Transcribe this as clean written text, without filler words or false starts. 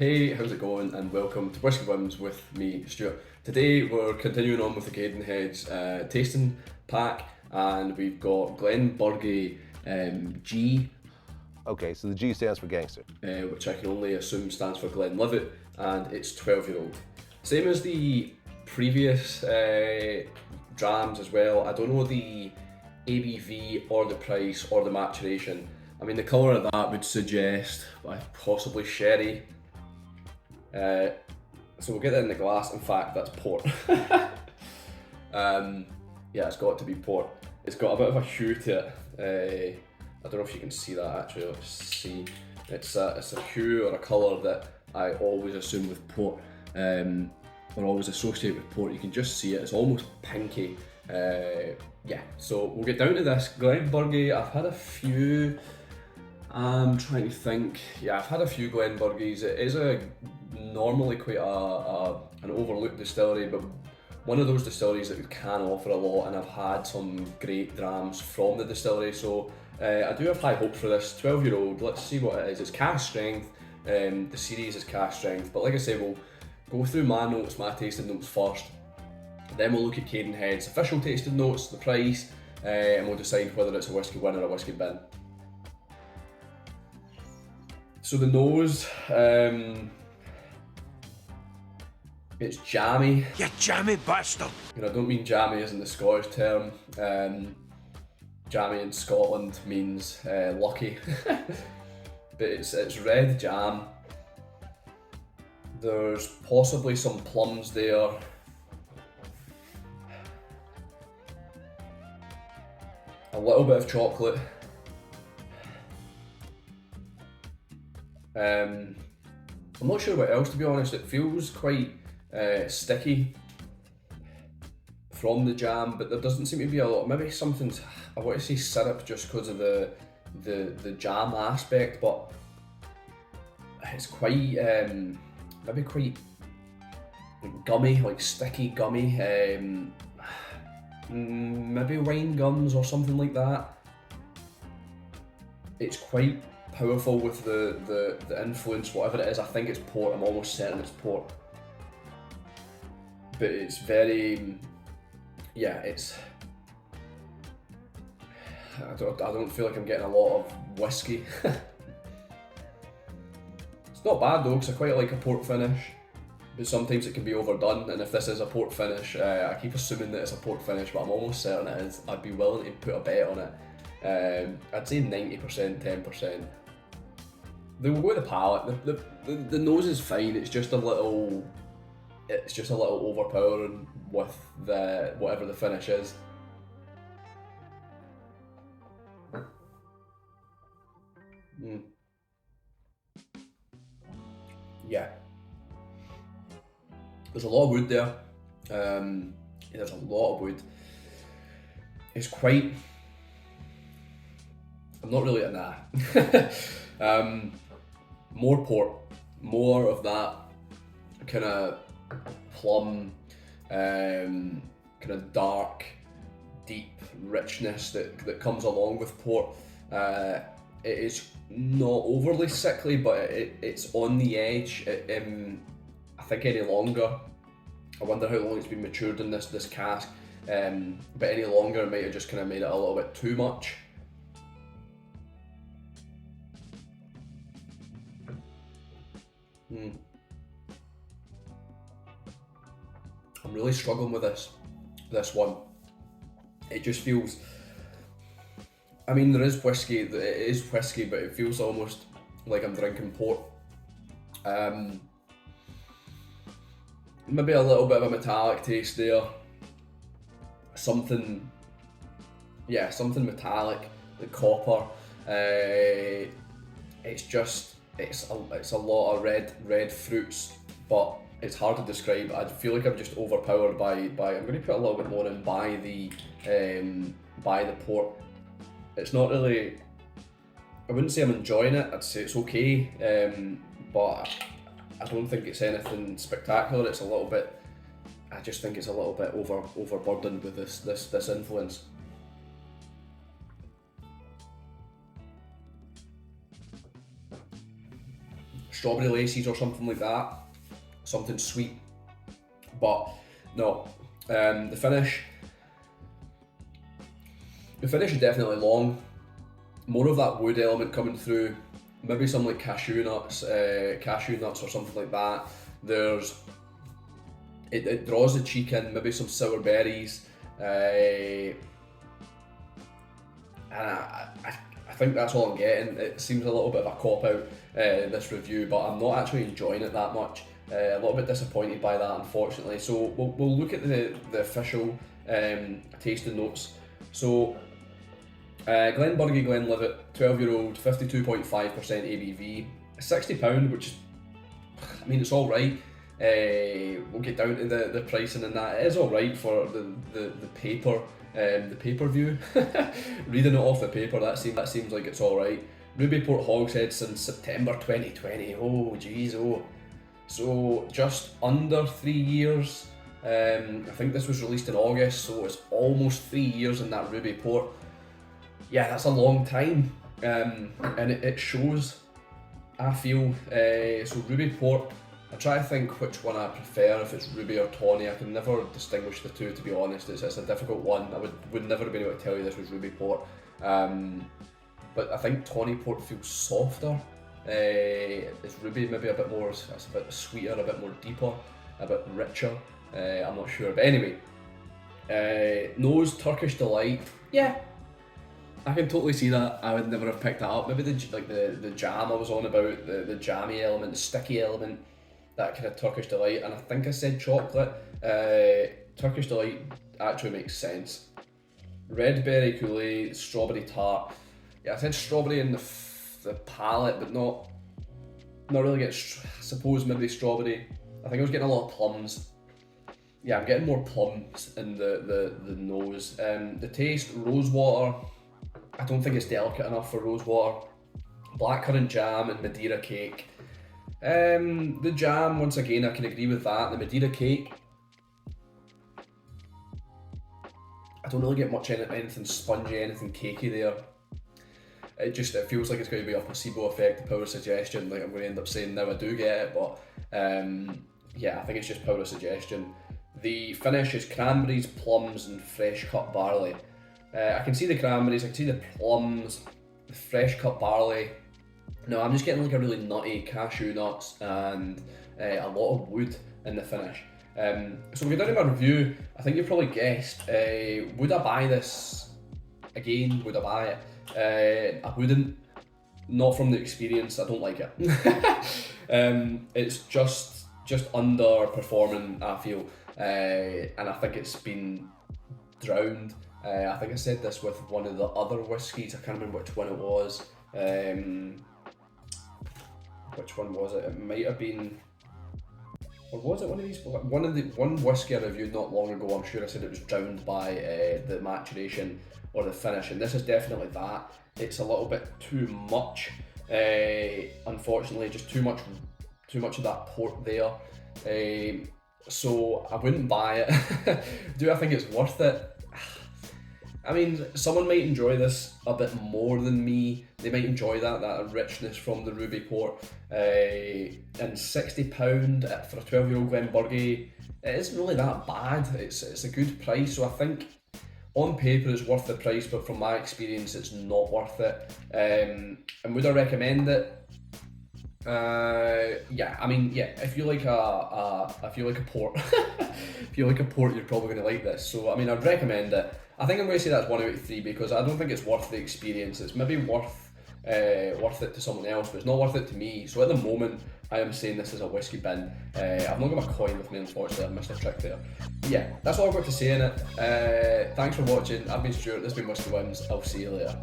Hey, how's it going? And welcome to Whisky Wins with me, Stuart. Today we're continuing on with the Cadenheads tasting pack, and we've got Glenburgie G, Okay, so the G stands for gangster. which I can only assume stands for Glenlivet, and it's 12-year-old. Same as the previous drams as well. I don't know the ABV or the price or the maturation. I mean, the colour of that would suggest possibly sherry. So we'll get that in the glass. In fact, that's port. Yeah, it's got to be port. It's got a bit of a hue to it. I don't know if you can see that actually. Let's see. It's a hue or a colour that I always assume with port, or always associate with port. You can just see it. It's almost pinky. Yeah. So we'll get down to this Glenburgie. I've had a few. I'm trying to think. Yeah, I've had a few Glenburgies. It is normally quite an overlooked distillery, but one of those distilleries that can offer a lot, and I've had some great drams from the distillery. So I do have high hopes for this 12-year-old. Let's see what it is. It's cask strength. The series is cask strength, but like I say, we'll go through my notes, my tasting notes first. Then we'll look at Cadenhead's official tasting notes, the price, and we'll decide whether it's a Whisky Win or a Whisky Bin. So the nose, it's jammy. You jammy bastard! I don't mean jammy as in the Scottish term. Jammy in Scotland means lucky. But it's red jam. There's possibly some plums there. A little bit of chocolate. I'm not sure what else, to be honest. It feels quite sticky from the jam, but there doesn't seem to be a lot. Maybe something, I want to say syrup just because of the jam aspect, but it's quite maybe quite gummy, like sticky gummy. Maybe wine gums or something like that. It's quite powerful with the influence, whatever it is. I think it's port. I'm almost certain it's port. But it's very, yeah, it's, I don't feel like I'm getting a lot of whiskey. It's not bad though, because I quite like a port finish, but sometimes it can be overdone, and if this is a port finish, I keep assuming that it's a port finish, but I'm almost certain it is. I'd be willing to put a bet on it. I'd say 90%, 10%. Then we'll go with the palate. The nose is fine, it's just a little overpowering with the whatever the finish is. Yeah. There's a lot of wood there. There's a lot of wood. It's quite, I'm not really at nah. More port, more of that kind of plum, kind of dark, deep richness that comes along with port. It is not overly sickly, but it's on the edge. I think any longer, I wonder how long it's been matured in this cask, but any longer it might have just kind of made it a little bit too much. I'm really struggling with this one. It just feels, I mean, there is whiskey, it is whiskey, but it feels almost like I'm drinking port. Maybe a little bit of a metallic taste there. Something metallic, the copper. It's a lot of red fruits, but it's hard to describe. I feel like I'm just overpowered by. I'm going to put a little bit more in by the port. It's not really, I wouldn't say I'm enjoying it. I'd say it's okay, but I don't think it's anything spectacular. It's a little bit, I just think it's a little bit overburdened with this influence. strawberry laces or something like that, something sweet. But no, the finish is definitely long. More of that wood element coming through. Maybe some like cashew nuts or something like that. It draws the cheek in. Maybe some sour berries. And I think that's all I'm getting. It seems a little bit of a cop-out, this review, but I'm not actually enjoying it that much. A little bit disappointed by that, unfortunately. So we'll look at the official tasting notes. So Glenburgie Glenlivet, 12-year-old, 52.5% ABV, £60, which is, I mean, it's all right. We'll get down to the pricing and that. It is all right for the paper. The pay-per-view. Reading it off the paper, that seems like it's all right. Ruby Port Hogshead since September 2020. Oh jeez, oh. So just under 3 years. I think this was released in August, so it's almost 3 years in that Ruby Port. Yeah, that's a long time, and it shows, I feel. So Ruby Port, I try to think which one I prefer, if it's Ruby or Tawny. I can never distinguish the two, to be honest. It's a difficult one. I would never have been able to tell you this was Ruby Port. But I think Tawny Port feels softer. It's Ruby maybe a bit more, it's a bit sweeter, a bit more deeper, a bit richer. I'm not sure, but anyway. Nose Turkish Delight. Yeah, I can totally see that. I would never have picked that up. Maybe the jam I was on about, the jammy element, the sticky element, that kind of Turkish Delight. And I think I said chocolate. Turkish Delight actually makes sense. Red berry Kool-Aid, strawberry tart. Yeah, I said strawberry in the palate, but not really getting, I suppose maybe strawberry. I think I was getting a lot of plums. Yeah, I'm getting more plums in the nose. The taste, rose water. I don't think it's delicate enough for rose water. Blackcurrant jam and Madeira cake. The jam, once again, I can agree with that. The Madeira cake, I don't really get much anything spongy, anything cakey there. It feels like it's going to be a placebo effect, power suggestion. Like I'm going to end up saying now I do get it, but yeah, I think it's just power suggestion. The finish is cranberries, plums, and fresh cut barley. I can see the cranberries, I can see the plums, the fresh cut barley. No, I'm just getting like a really nutty cashew nuts and a lot of wood in the finish. So we get down to my review. I think you probably guessed. Would I buy this again? Would I buy it? I wouldn't. Not from the experience. I don't like it. It's just underperforming, I feel, and I think it's been drowned. I think I said this with one of the other whiskies. I can't remember which one it was. Which one was it? It might have been, or was it one of these? One whiskey I reviewed not long ago. I'm sure I said it was drowned by the maturation or the finish, and this is definitely that. It's a little bit too much. Unfortunately, just too much of that port there. So I wouldn't buy it. Do I think it's worth it? I mean, someone might enjoy this a bit more than me. They might enjoy that richness from the Ruby Port. And £60 for a 12-year-old Glenburgie, it isn't really that bad. It's a good price, so I think on paper it's worth the price, but from my experience it's not worth it. And would I recommend it? Yeah, I mean, yeah, if you like a port, if you like a port, you're probably going to like this. So I mean, I'd recommend it. I think I'm going to say that's 1 out of 3 because I don't think it's worth the experience. It's maybe worth it to someone else, but it's not worth it to me. So at the moment, I am saying this is a whiskey bin. I've not got my coin with me, unfortunately. I missed a trick there. Yeah, that's all I've got to say in it. Thanks for watching. I've been Stuart. This has been Whisky Wins. I'll see you later.